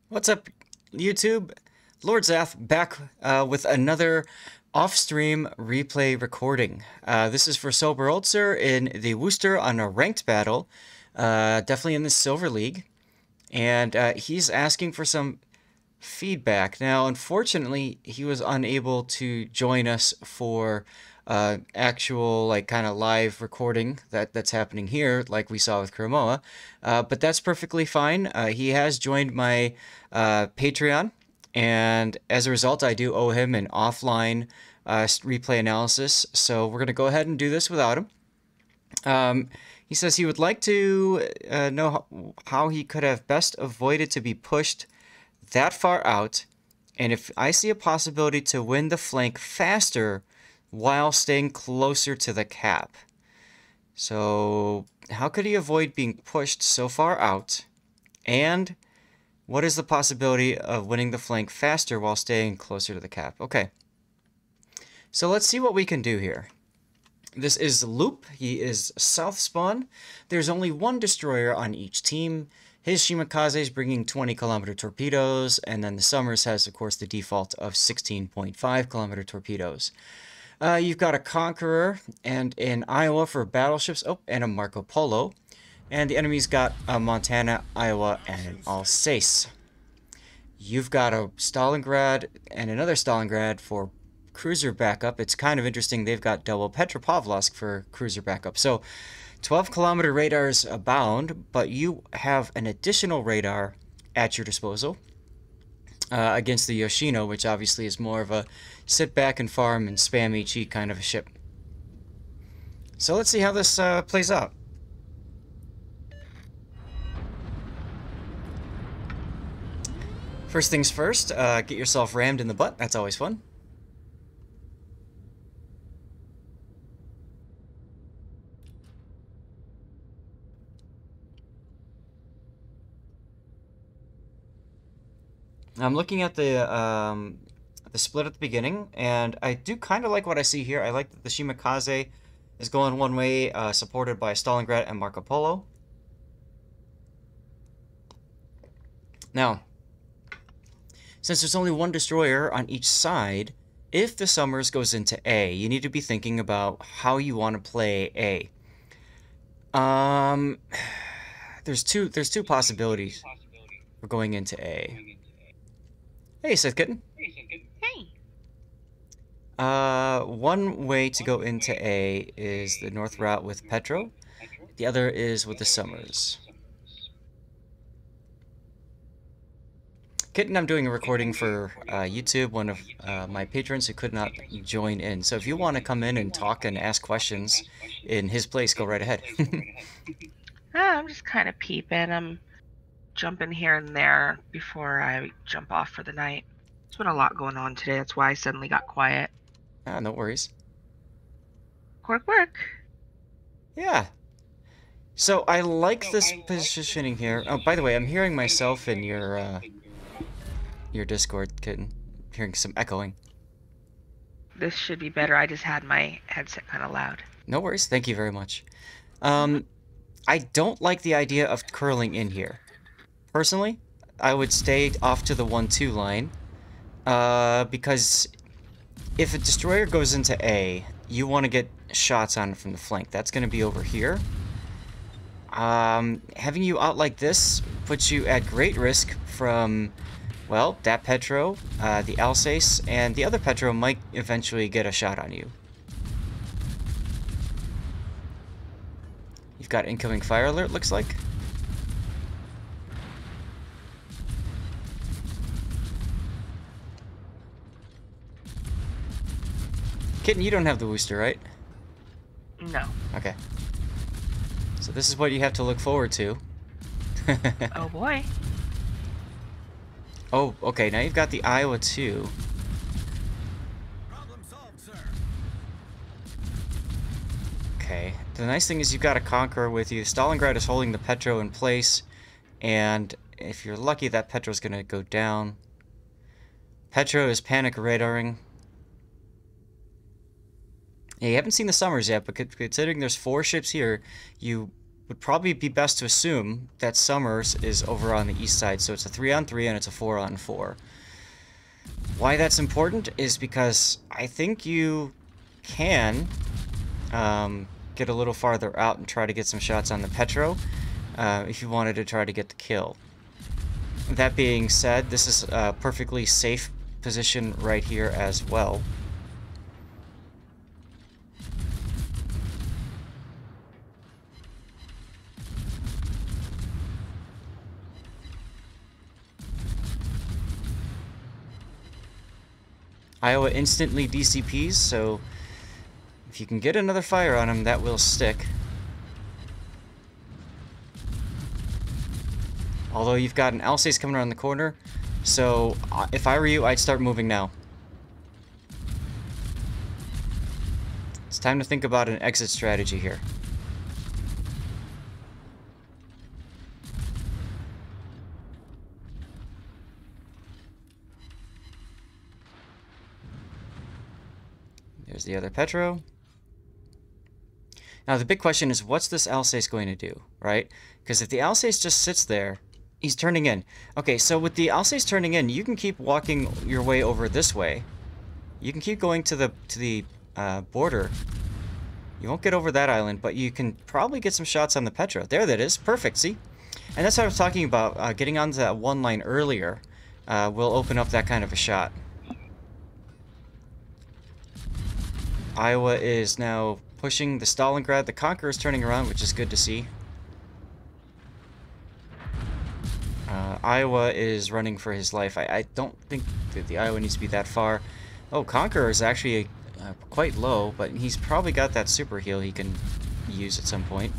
What's up, YouTube? Lord Zath back with another off-stream replay recording. This is for Soberholzer in the Worcester on a ranked battle, definitely in the Silver League, and he's asking for some feedback. Now, unfortunately, he was unable to join us for actual, like, kind of live recording that's happening here, like we saw with Chromoa. But that's perfectly fine. He has joined my Patreon, and as a result, I do owe him an offline replay analysis. So we're going to go ahead and do this without him. He says he would like to know how he could have best avoided to be pushed that far out, and if I see a possibility to win the flank faster while staying closer to the cap. So, how could he avoid being pushed so far out? And what is the possibility of winning the flank faster while staying closer to the cap? Okay. So let's see what we can do here. This is Loop. He is south spawn. There's only one destroyer on each team. His Shimakaze is bringing 20-kilometer torpedoes, and then the Summers has, of course, the default of 16.5-kilometer torpedoes. You've got a Conqueror and an Iowa for battleships, and a Marco Polo. And the enemy's got a Montana, Iowa, and an Alsace. You've got a Stalingrad and another Stalingrad for cruiser backup. It's kind of interesting. They've got double Petropavlovsk for cruiser backup. So 12-kilometer radars abound, but you have an additional radar at your disposal against the Yoshino, which obviously is more of a sit back and farm and spam HE kind of a ship. So let's see how this plays out. First things first, get yourself rammed in the butt. That's always fun. I'm looking at the split at the beginning, and I do kind of like what I see here. I like that the Shimakaze is going one way, supported by Stalingrad and Marco Polo. Now, since there's only one destroyer on each side, if the Summers goes into A, you need to be thinking about how you want to play A. There's two possibilities for going into A. Hey, Sith Kitten. Hey. One way to go into A is the north route with Petro. The other is with the Summers. Kitten, I'm doing a recording for YouTube, one of my patrons who could not join in. So if you want to come in and talk and ask questions in his place, go right ahead. I'm just kind of peeping. I'm jumping here and there before I jump off for the night. There's been a lot going on today. That's why I suddenly got quiet. Ah, no worries. Work. Yeah. So I like this positioning here. Oh, by the way, I'm hearing myself in your Discord, Kitten. Hearing some echoing. This should be better. I just had my headset kind of loud. No worries. Thank you very much. I don't like the idea of curling in here. Personally, I would stay off to the 1-2 line, because if a destroyer goes into A, you want to get shots on it from the flank. That's going to be over here. Having you out like this puts you at great risk from, well, that Petro, the Alsace, and the other Petro might eventually get a shot on you. You've got incoming fire alert, looks like. Kitten, you don't have the Worcester, right? No. Okay. So this is what you have to look forward to. Oh boy. Oh, okay, now you've got the Iowa too. Problem solved, sir. Okay. The nice thing is you've got a Conqueror with you. Stalingrad is holding the Petro in place, and if you're lucky, that Petro's gonna go down. Petro is panic radaring. Yeah, you haven't seen the Summers yet, but considering there's 4 ships here, you would probably be best to assume that Summers is over on the east side, so it's a 3-on-3 and it's a 4-on-4. Why that's important is because I think you can get a little farther out and try to get some shots on the Petro if you wanted to try to get the kill. That being said, this is a perfectly safe position right here as well. Iowa instantly DCPs, so if you can get another fire on him, that will stick. Although you've got an Alsace coming around the corner, so if I were you, I'd start moving now. It's time to think about an exit strategy here. There's the other Petro. Now the big question is, what's this Alsace going to do, right? Because if the Alsace just sits there, he's turning in. Okay, so with the Alsace turning in, you can keep walking your way over this way. You can keep going to the border. You won't get over that island, but you can probably get some shots on the Petro. There that is. Perfect, see? And that's what I was talking about. Getting onto that one line earlier will open up that kind of a shot. Iowa is now pushing the Stalingrad. The Conqueror is turning around, which is good to see. Iowa is running for his life. I don't think that the Iowa needs to be that far. Oh, Conqueror is actually quite low, but he's probably got that super heal he can use at some point.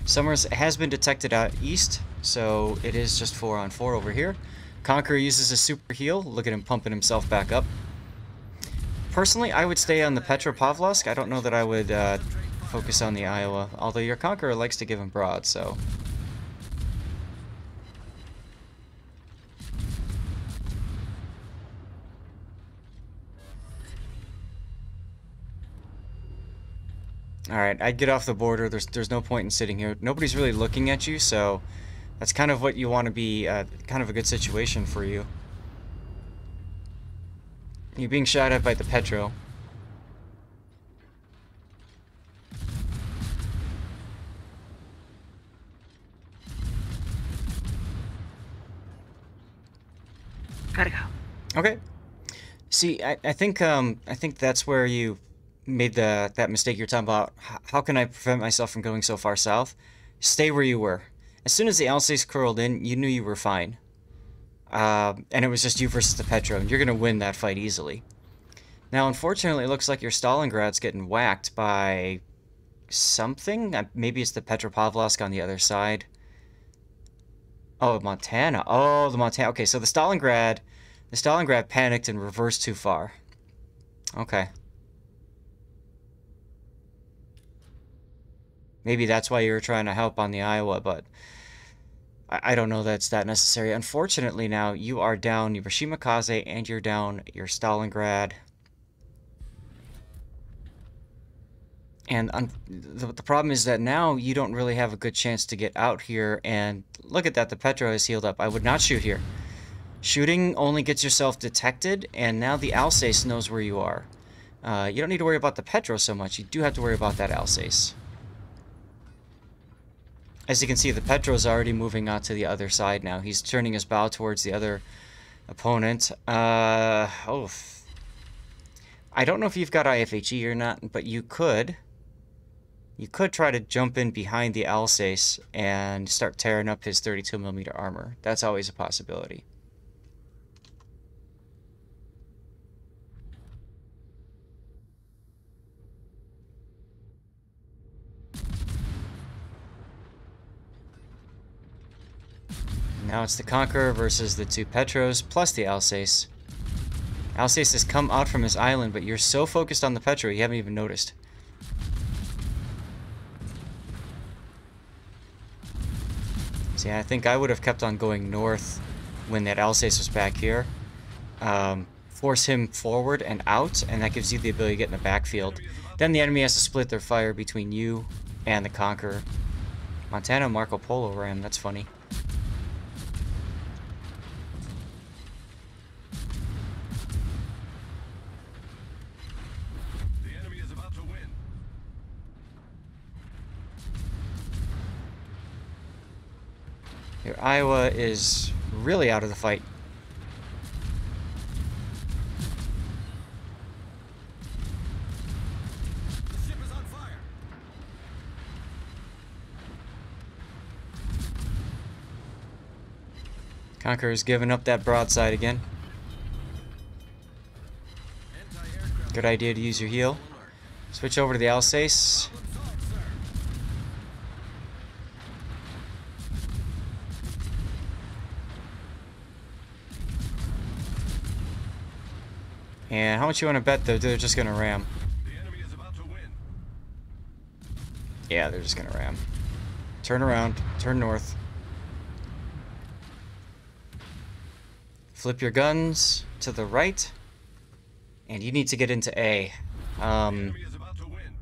Summers has been detected out east, so it is just 4-on-4 over here. Conqueror uses his super heal. Look at him pumping himself back up. Personally, I would stay on the Petropavlovsk. I don't know that I would focus on the Iowa, although your Conqueror likes to give him broad, so... Alright, I'd get off the border. There's no point in sitting here. Nobody's really looking at you, so that's kind of what you want to be, kind of a good situation for you. You're being shot at by the Petro. Gotta go. Okay. See, I think that's where you made that mistake you're talking about. How can I prevent myself from going so far south? Stay where you were. As soon as the Alsace curled in, you knew you were fine. And it was just you versus the Petro, and you're going to win that fight easily. Now, unfortunately, it looks like your Stalingrad's getting whacked by something. Maybe it's the Petropavlovsk on the other side. Oh, Montana. Oh, the Montana. Okay, so the Stalingrad panicked and reversed too far. Okay. Maybe that's why you were trying to help on the Iowa, but I don't know that's that necessary. Unfortunately, now you are down your Shimakaze and you're down your Stalingrad. And the problem is that now you don't really have a good chance to get out here. And look at that, the Petro has healed up. I would not shoot here. Shooting only gets yourself detected, and now the Alsace knows where you are. You don't need to worry about the Petro so much. You do have to worry about that Alsace. As you can see, the Petro's already moving on to the other side now. He's turning his bow towards the other opponent. Oh. I don't know if you've got IFHE or not, but you could. You could try to jump in behind the Alsace and start tearing up his 32mm armor. That's always a possibility. Now it's the Conqueror versus the two Petros, plus the Alsace. Alsace has come out from his island, but you're so focused on the Petro, you haven't even noticed. See, I think I would have kept on going north when that Alsace was back here. force him forward and out, and that gives you the ability to get in the backfield. Then the enemy has to split their fire between you and the Conqueror. Montana Marco Polo ram, that's funny. The enemy is about to win. Your Iowa is really out of the fight. The ship is on fire. Conqueror's giving up that broadside again. Anti-aircraft Good idea to use your heal. alert. Switch over to the Alsace. Problem solved, sir. And how much you want to bet they're just going to ram? The enemy is about to win. Yeah, they're just going to ram. Turn around. Turn north. Flip your guns to the right. And you need to get into A. The enemy is about to win.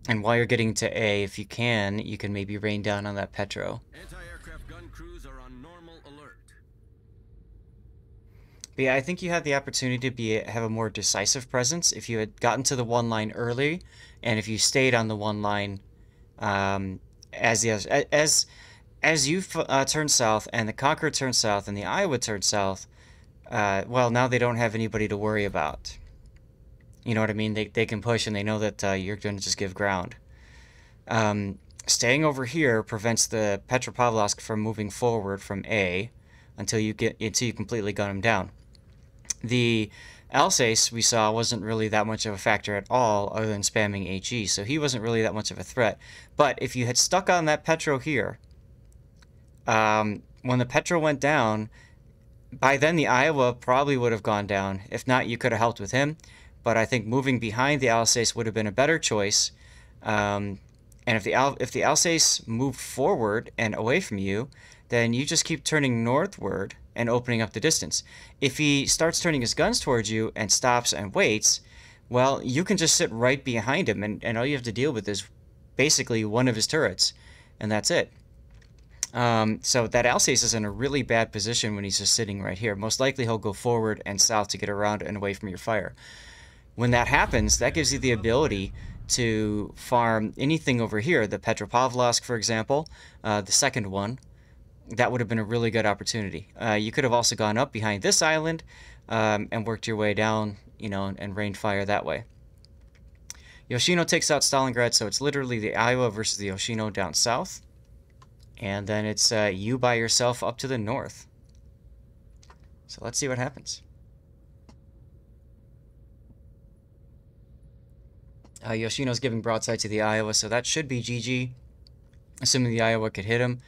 And while you're getting to A, if you can maybe rain down on that Petro. Anti-aircraft gun crews are on normal alert. But yeah, I think you had the opportunity to have a more decisive presence if you had gotten to the one line early, and if you stayed on the one line as you turn south and the Conqueror turns south and the Iowa turns south. Well, now they don't have anybody to worry about. You know what I mean? They can push, and they know that you're going to just give ground. Staying over here prevents the Petropavlovsk from moving forward from A until you completely gun them down. The Alsace we saw wasn't really that much of a factor at all, other than spamming HE, so he wasn't really that much of a threat. But if you had stuck on that Petro here, when the Petro went down, by then the Iowa probably would have gone down. If not, you could have helped with him. But I think moving behind the Alsace would have been a better choice. And if the Alsace moved forward and away from you, then you just keep turning northward and opening up the distance. If he starts turning his guns towards you and stops and waits, well, you can just sit right behind him, and all you have to deal with is basically one of his turrets, and that's it. So that Alsace is in a really bad position when he's just sitting right here. Most likely he'll go forward and south to get around and away from your fire. When that happens, that gives you the ability to farm anything over here. The Petropavlovsk, for example, the second one. That would have been a really good opportunity. You could have also gone up behind this island and worked your way down, and rained fire that way. Yoshino takes out Stalingrad, so it's literally the Iowa versus the Yoshino down south. And then it's you by yourself up to the north. So let's see what happens. Yoshino's giving broadside to the Iowa, so that should be GG. Assuming the Iowa could hit him.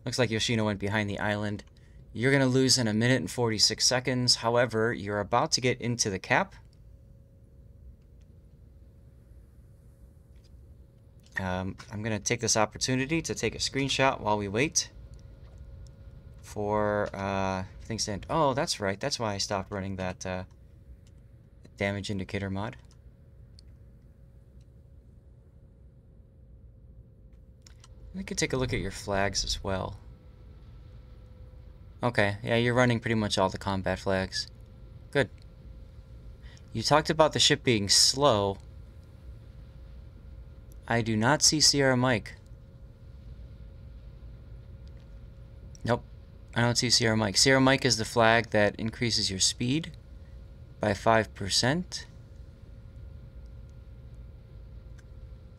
Looks like Yoshino went behind the island. You're going to lose in 1 minute and 46 seconds. However, you're about to get into the cap. I'm going to take this opportunity to take a screenshot while we wait for things to end. Oh, that's right. That's why I stopped running that damage indicator mod. We could take a look at your flags as well. Okay, yeah, you're running pretty much all the combat flags. Good. You talked about the ship being slow. I do not see Sierra Mike. Nope, I don't see Sierra Mike. Sierra Mike is the flag that increases your speed by 5%.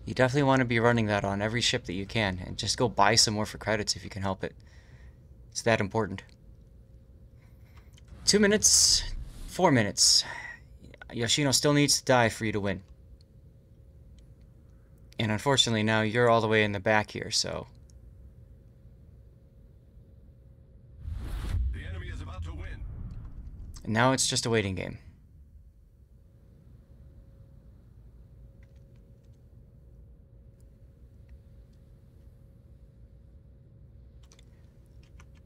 You definitely want to be running that on every ship that you can, and just go buy some more for credits if you can help it. It's that important. 2 minutes, 4 minutes. Yoshino still needs to die for you to win. And unfortunately now you're all the way in the back here, so... The enemy is about to win. And now it's just a waiting game.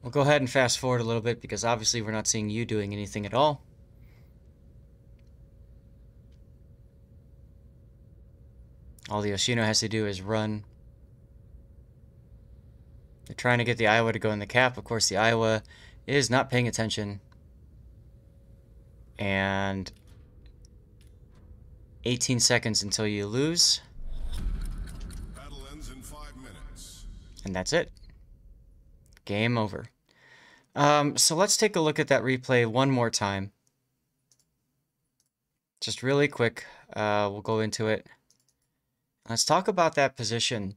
We'll go ahead and fast forward a little bit because obviously we're not seeing you doing anything at all. All the Yoshino has to do is run. They're trying to get the Iowa to go in the cap. Of course, the Iowa is not paying attention. And 18 seconds until you lose. Battle ends in 5 minutes. And that's it. Game over. So let's take a look at that replay one more time. Just really quick. We'll go into it. Let's talk about that position.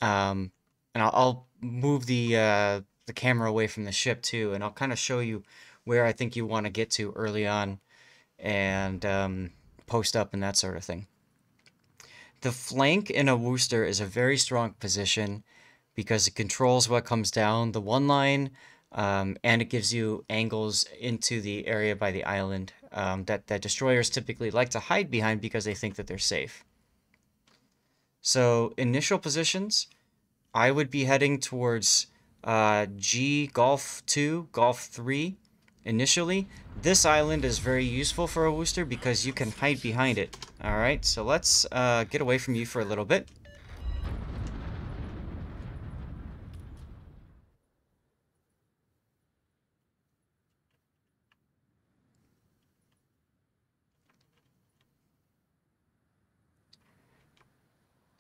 And I'll move the camera away from the ship too, and I'll kind of show you where I think you want to get to early on, and post up and that sort of thing. The flank in a Worcester is a very strong position because it controls what comes down the one line, and it gives you angles into the area by the island that destroyers typically like to hide behind because they think that they're safe. So initial positions, I would be heading towards G Golf 2, Golf 3 initially. This island is very useful for a Worcester because you can hide behind it. Alright, so let's get away from you for a little bit.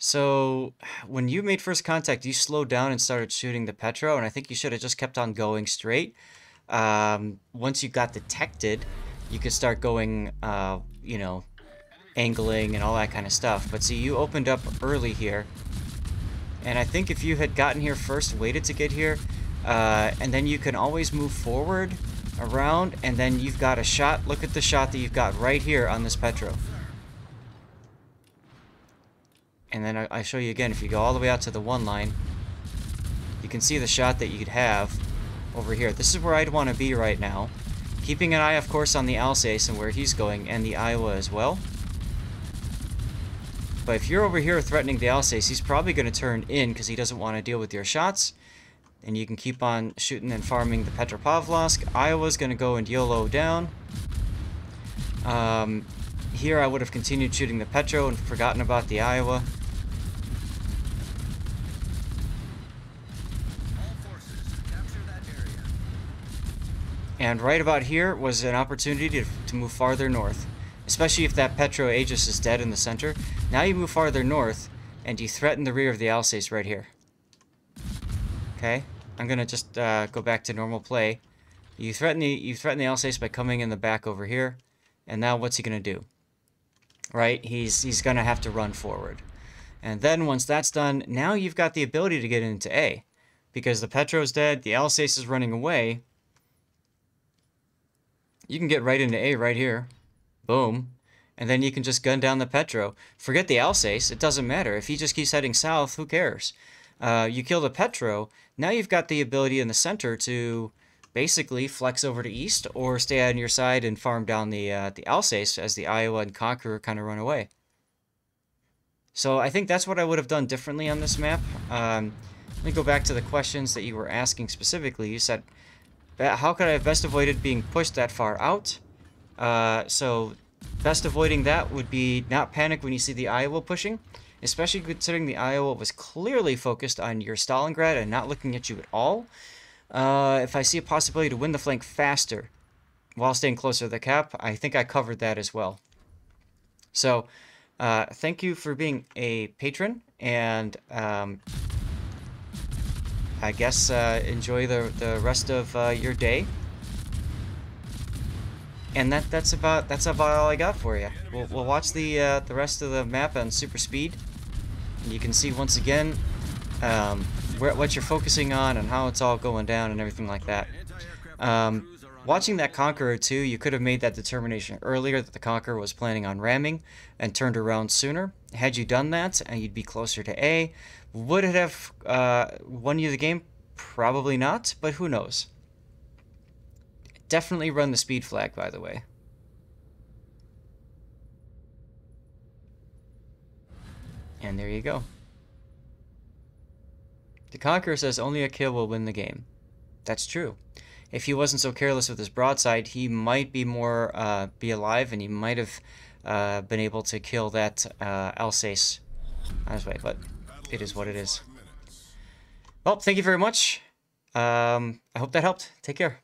So, when you made first contact, you slowed down and started shooting the Petro, and I think you should have just kept on going straight. Once you got detected, you could start going, you know, angling and all that kind of stuff. But see, you opened up early here, and I think if you had gotten here first, waited to get here, and then you can always move forward, around, and then you've got a shot. Look at the shot that you've got right here on this Petro. And then I show you again, if you go all the way out to the one line, you can see the shot that you could have over here. This is where I'd want to be right now. Keeping an eye, of course, on the Alsace and where he's going, and the Iowa as well. But if you're over here threatening the Alsace, he's probably going to turn in because he doesn't want to deal with your shots. And you can keep on shooting and farming the Petropavlovsk. Iowa's going to go and YOLO down. Here I would have continued shooting the Petro and forgotten about the Iowa. And right about here was an opportunity to move farther north. Especially if that Petro Aegis is dead in the center. Now you move farther north, and you threaten the rear of the Alsace right here. Okay? I'm gonna just go back to normal play. You threaten the Alsace by coming in the back over here. And now what's he gonna do? Right? He's gonna have to run forward. And then once that's done, now you've got the ability to get into A. Because the Petro's dead, the Alsace is running away. You can get right into A right here. Boom. And then you can just gun down the Petro. Forget the Alsace. It doesn't matter. If he just keeps heading south, who cares? You kill the Petro. Now you've got the ability in the center to basically flex over to east or stay on your side and farm down the Alsace as the Iowa and Conqueror kind of run away. So I think that's what I would have done differently on this map. Let me go back to the questions that you were asking specifically. You said, how could I have best avoided being pushed that far out? So best avoiding that would be not panic when you see the Iowa pushing, especially considering the Iowa was clearly focused on your Stalingrad and not looking at you at all. If I see a possibility to win the flank faster while staying closer to the cap, I think I covered that as well. So thank you for being a patron, and I guess enjoy the rest of your day. And that's about all I got for you. We'll watch the rest of the map on super speed. And you can see once again what you're focusing on and how it's all going down and everything like that. Watching that Conqueror too, you could have made that determination earlier that the Conqueror was planning on ramming and turned around sooner. Had you done that, and you'd be closer to A, would it have won you the game? Probably not, but who knows. Definitely run the speed flag, by the way. And there you go. The Conqueror says only a kill will win the game. That's true. If he wasn't so careless with his broadside, he might be more be alive, and he might have been able to kill that Alsace Honest way, but Battle it is ends what in it is. 5 minutes. Well, thank you very much. I hope that helped. Take care.